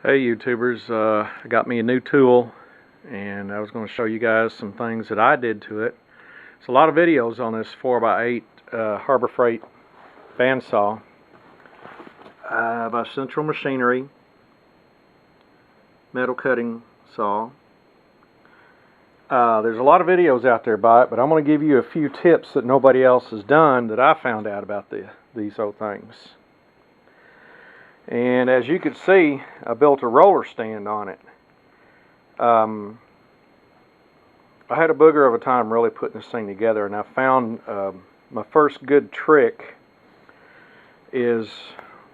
Hey YouTubers, I got me a new tool and I was going to show you guys some things that I did to it. There's a lot of videos on this 4x8 Harbor Freight bandsaw by Central Machinery metal cutting saw. There's a lot of videos out there by it, but I'm going to give you a few tips that nobody else has done that I found out about these old things. And as you can see, I built a roller stand on it. I had a booger of a time really putting this thing together, and I found my first good trick is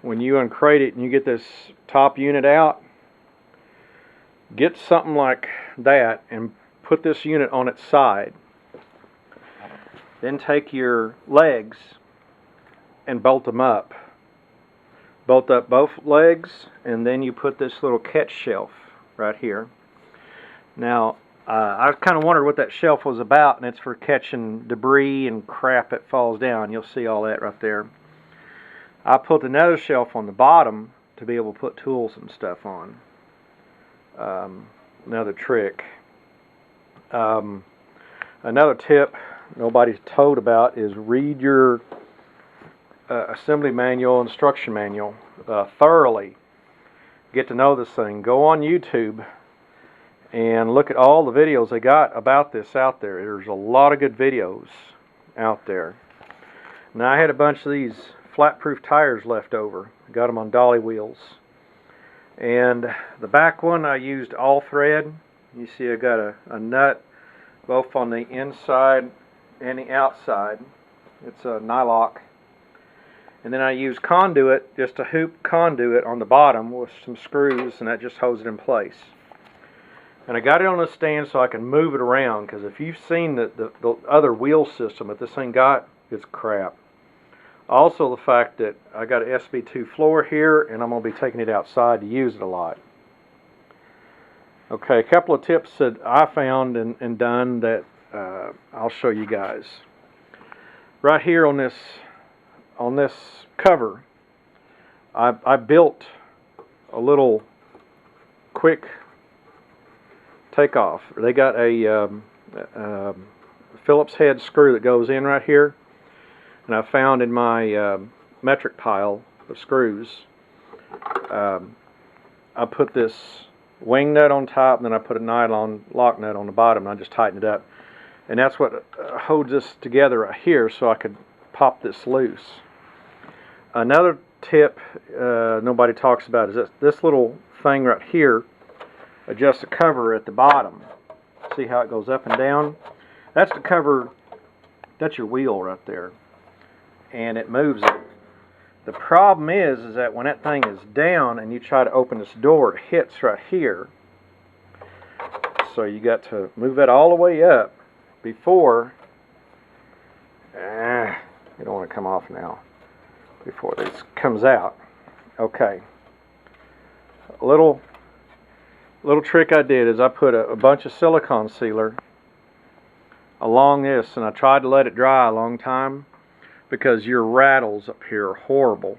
when you uncrate it and you get this top unit out, get something like that and put this unit on its side. Then take your legs and bolt them up. Bolt up both legs, and then you put this little catch shelf right here. Now, I kind of wondered what that shelf was about, and it's for catching debris and crap that falls down. You'll see all that right there. I put another shelf on the bottom to be able to put tools and stuff on. Another trick. Another tip nobody's told about is read your assembly manual, instruction manual thoroughly. Get to know this thing. Go on YouTube and look at all the videos they got about this out there. There's a lot of good videos out there. Now, I had a bunch of these flat-proof tires left over. Got them on dolly wheels. And the back one I used all thread. You see I got a nut both on the inside and the outside. It's a nylock. And then I use conduit, just a hoop conduit on the bottom with some screws, and that just holds it in place. And I got it on a stand so I can move it around, because if you've seen the other wheel system that this thing got, it's crap. Also the fact that I got an SB2 floor here, and I'm going to be taking it outside to use it a lot. Okay, a couple of tips that I found and done that I'll show you guys. Right here on this cover, I built a little quick takeoff. They got a Phillips head screw that goes in right here, and I found in my metric pile of screws, I put this wing nut on top, and then I put a nylon lock nut on the bottom, and I just tightened it up. And that's what holds this together right here, so I could pop this loose. Another tip nobody talks about is this little thing right here adjusts the cover at the bottom. See how it goes up and down? That's the cover, that's your wheel right there. And it moves it. The problem is that when that thing is down and you try to open this door, it hits right here. So you got to move that all the way up before, you don't want to come off now, before this comes out. Okay. A little trick I did is I put a bunch of silicone sealer along this, and I tried to let it dry a long time because your rattles up here are horrible.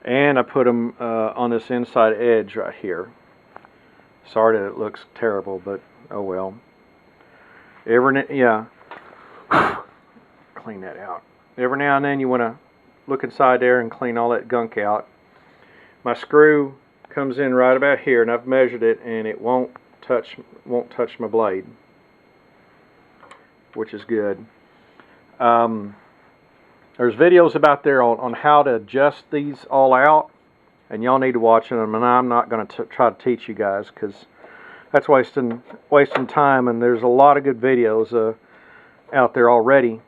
And I put them on this inside edge right here. Sorry that it looks terrible, but oh well. Yeah. Clean that out. Every now and then you want to look inside there and clean all that gunk out. My screw comes in right about here, and I've measured it, and it won't touch my blade, which is good. There's videos about there on how to adjust these all out, and y'all need to watch them. And I'm not going to try to teach you guys, because that's wasting time. And there's a lot of good videos out there already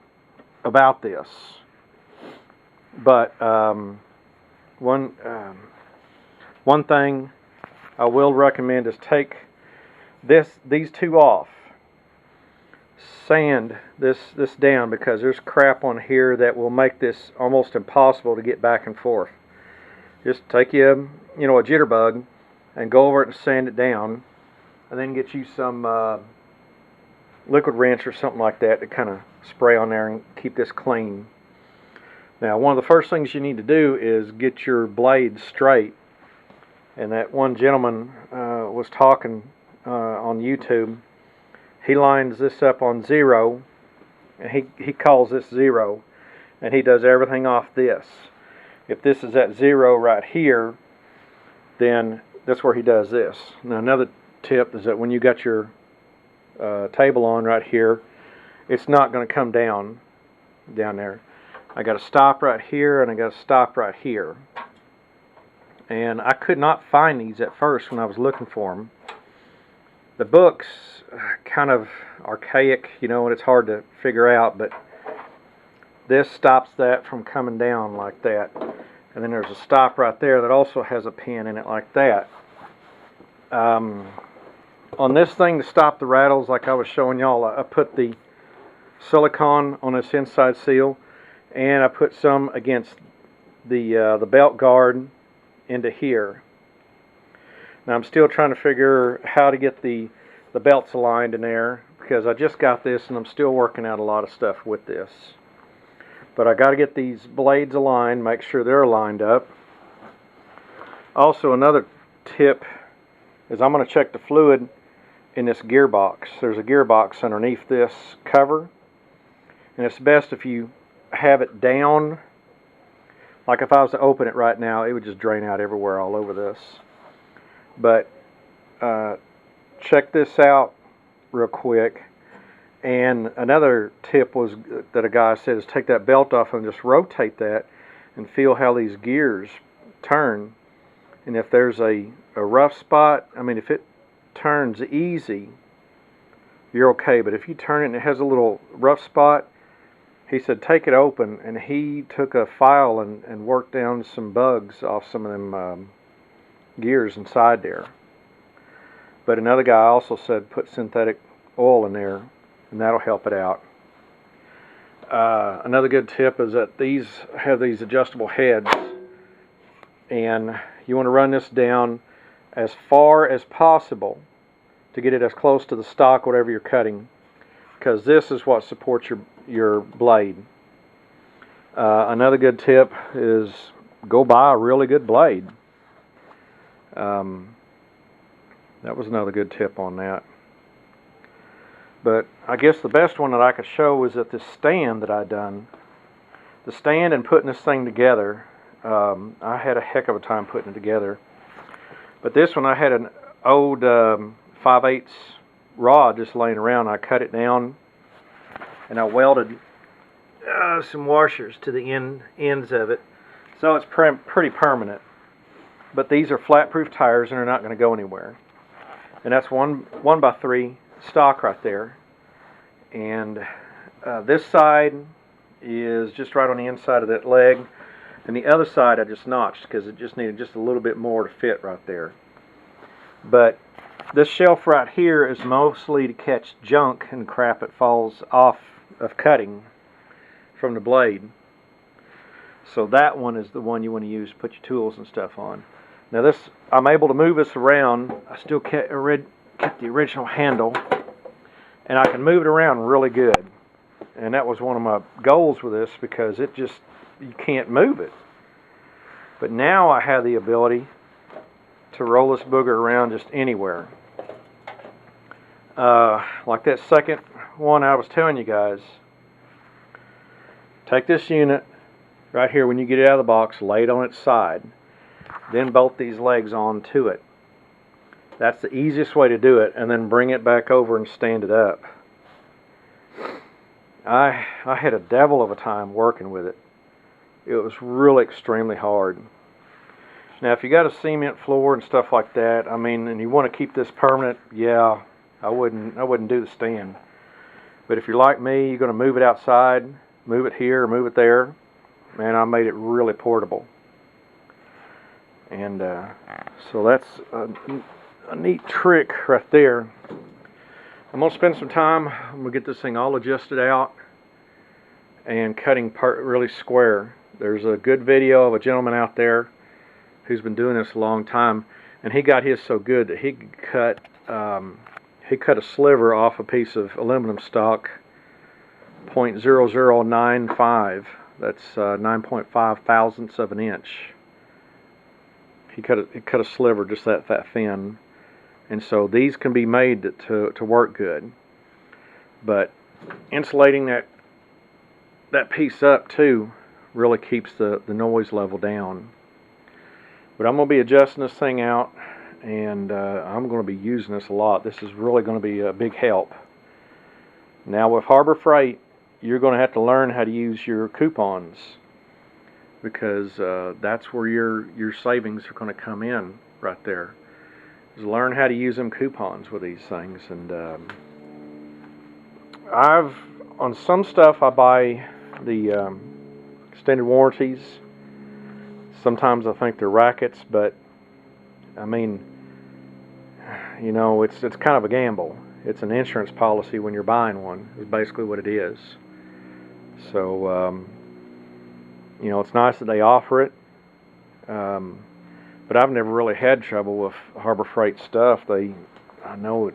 about this. But one thing I will recommend is take these two off. Sand this down, because there's crap on here that will make this almost impossible to get back and forth. Just take a jitterbug and go over it and sand it down, and then get you some liquid rinse or something like that to kind of spray on there and keep this clean. Now, one of the first things you need to do is get your blade straight And that one gentleman was talking on YouTube. He lines this up on 0, and he calls this 0, and he does everything off this. If this is at 0 right here, then that's where he does this. Now another tip is that when you got your table on right here, it's not going to come down there. I got to stop right here, and I got to stop right here. And I could not find these at first when I was looking for them. The book's kind of archaic, you know, and it's hard to figure out, but this stops that from coming down like that. And then there's a stop right there that also has a pin in it like that. On this thing to stop the rattles, like I was showing y'all, I put the silicone on this inside seal, and I put some against the belt guard into here. Now I'm still trying to figure how to get the belts aligned in there, because I just got this and I'm still working out a lot of stuff with this. But I got to get these blades aligned, make sure they're lined up. Also, another tip is I'm going to check the fluid in this gearbox. There's a gearbox underneath this cover, and it's best if you have it down. Like if I was to open it right now, it would just drain out everywhere all over this. But check this out real quick. And another tip was that a guy said is take that belt off and just rotate that and feel how these gears turn. And if there's a rough spot, I mean, if it turns easy, you're okay. But if you turn it and it has a little rough spot, he said take it open, and he took a file and worked down some bugs off some of them gears inside there. But another guy also said put synthetic oil in there, and that'll help it out. Another good tip is that these have these adjustable heads, and you want to run this down as far as possible to get it as close to the stock, whatever you're cutting, because this is what supports your blade. Another good tip is go buy a really good blade. That was another good tip on that. But I guess the best one that I could show is that this stand that I done. The stand and putting this thing together, I had a heck of a time putting it together. But this one, I had an old 5/8 rod just laying around. I cut it down, and I welded some washers to the ends of it. So it's pretty permanent. But these are flat-proof tires, and they're not going to go anywhere. And that's 1x3 stock right there. And this side is just right on the inside of that leg, and the other side I just notched because it just needed just a little bit more to fit right there. But this shelf right here is mostly to catch junk and crap that falls off of cutting from the blade. So that one is the one you want to use to put your tools and stuff on. Now this, I'm able to move this around. I still kept the original handle, and I can move it around really good. And that was one of my goals with this, because it just, you can't move it. But now I have the ability to roll this booger around just anywhere. Like that second one I was telling you guys. Take this unit right here, when you get it out of the box, lay it on its side. Then bolt these legs onto it. That's the easiest way to do it, and then bring it back over and stand it up. I had a devil of a time working with it. It was really extremely hard. Now if you got a cement floor and stuff like that, I mean, and you want to keep this permanent, yeah, I wouldn't do the stand. But if you're like me, you're going to move it outside, move it here, move it there, man, I made it really portable. And so that's a neat trick right there. I'm going to spend some time, I'm going to get this thing all adjusted out and cutting part really square. There's a good video of a gentleman out there who's been doing this a long time, and he got his so good that he cut a sliver off a piece of aluminum stock, 0.0095. That's 9.5 thousandths of an inch. He cut a sliver just that thin, and so these can be made to work good. But insulating that piece up too really keeps the noise level down. But I'm going to be adjusting this thing out, and I'm going to be using this a lot. This is really going to be a big help. Now with Harbor Freight, you're going to have to learn how to use your coupons, because that's where your savings are going to come in right there. Is learn how to use them coupons with these things. And on some stuff I buy the extended warranties. Sometimes I think they're rackets, but I mean, you know, it's kind of a gamble. It's an insurance policy when you're buying one, is basically what it is. So, you know, it's nice that they offer it, but I've never really had trouble with Harbor Freight stuff. I know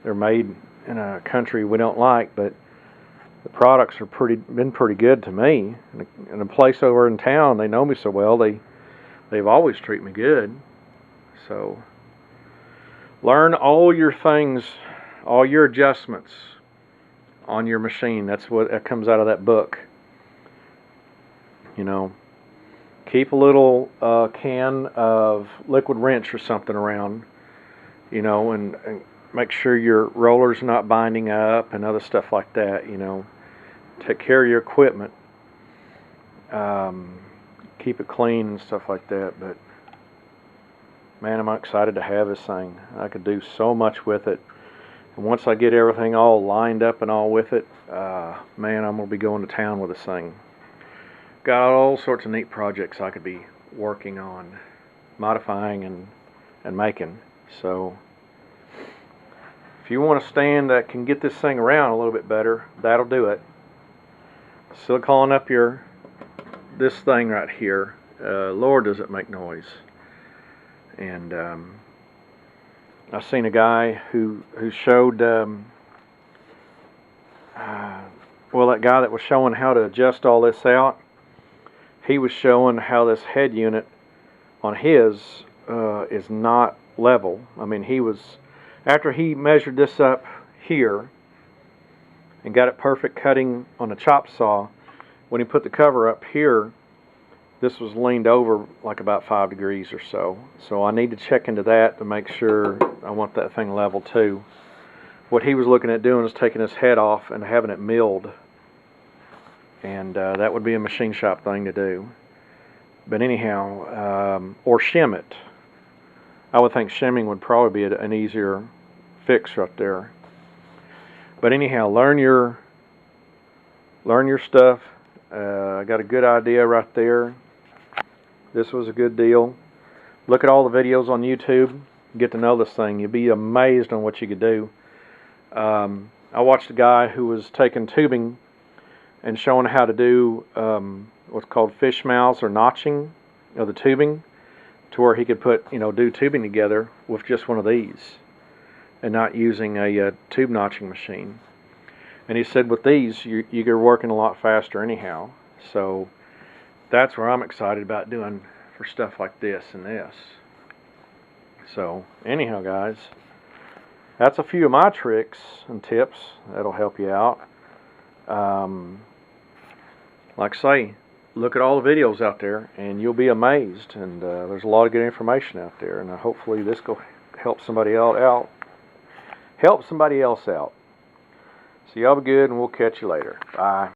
they're made in a country we don't like, but the products are been pretty good to me. And a place over in town, they know me so well, they've always treated me good. So, learn all your things, all your adjustments on your machine. That comes out of that book. You know, keep a little can of liquid wrench or something around, you know, and make sure your roller's not binding up and other stuff like that, you know. Take care of your equipment. Keep it clean and stuff like that. But man, I'm excited to have this thing. I could do so much with it. And once I get everything all lined up and all with it, man, I'm going to be going to town with this thing. Got all sorts of neat projects I could be working on, modifying and making. So if you want a stand that can get this thing around a little bit better, that'll do it. Silicone up this thing right here. Lord, does it make noise. And I seen a guy who showed well, that guy that was showing how to adjust all this out, he was showing how this head unit on his is not level. I mean, after he measured this up here and got it perfect cutting on a chop saw, when he put the cover up here, this was leaned over like about 5 degrees or so. So I need to check into that to make sure I want that thing level too. What he was looking at doing is taking his head off and having it milled. And that would be a machine shop thing to do. But anyhow, or shim it. I would think shimming would probably be an easier fix right there. But anyhow, learn your stuff. I got a good idea right there. This was a good deal. Look at all the videos on YouTube. Get to know this thing. You'll be amazed on what you could do. I watched a guy who was taking tubing and showing how to do what's called fish mouths or notching of the tubing, to where he could do tubing together with just one of these and not using a tube notching machine. And he said with these, you're working a lot faster anyhow. So that's where I'm excited about doing for stuff like this and this. So anyhow, guys, that's a few of my tricks and tips that'll help you out. Like I say, look at all the videos out there and you'll be amazed. And there's a lot of good information out there. And hopefully this will help somebody else out. So y'all be good, and we'll catch you later. Bye.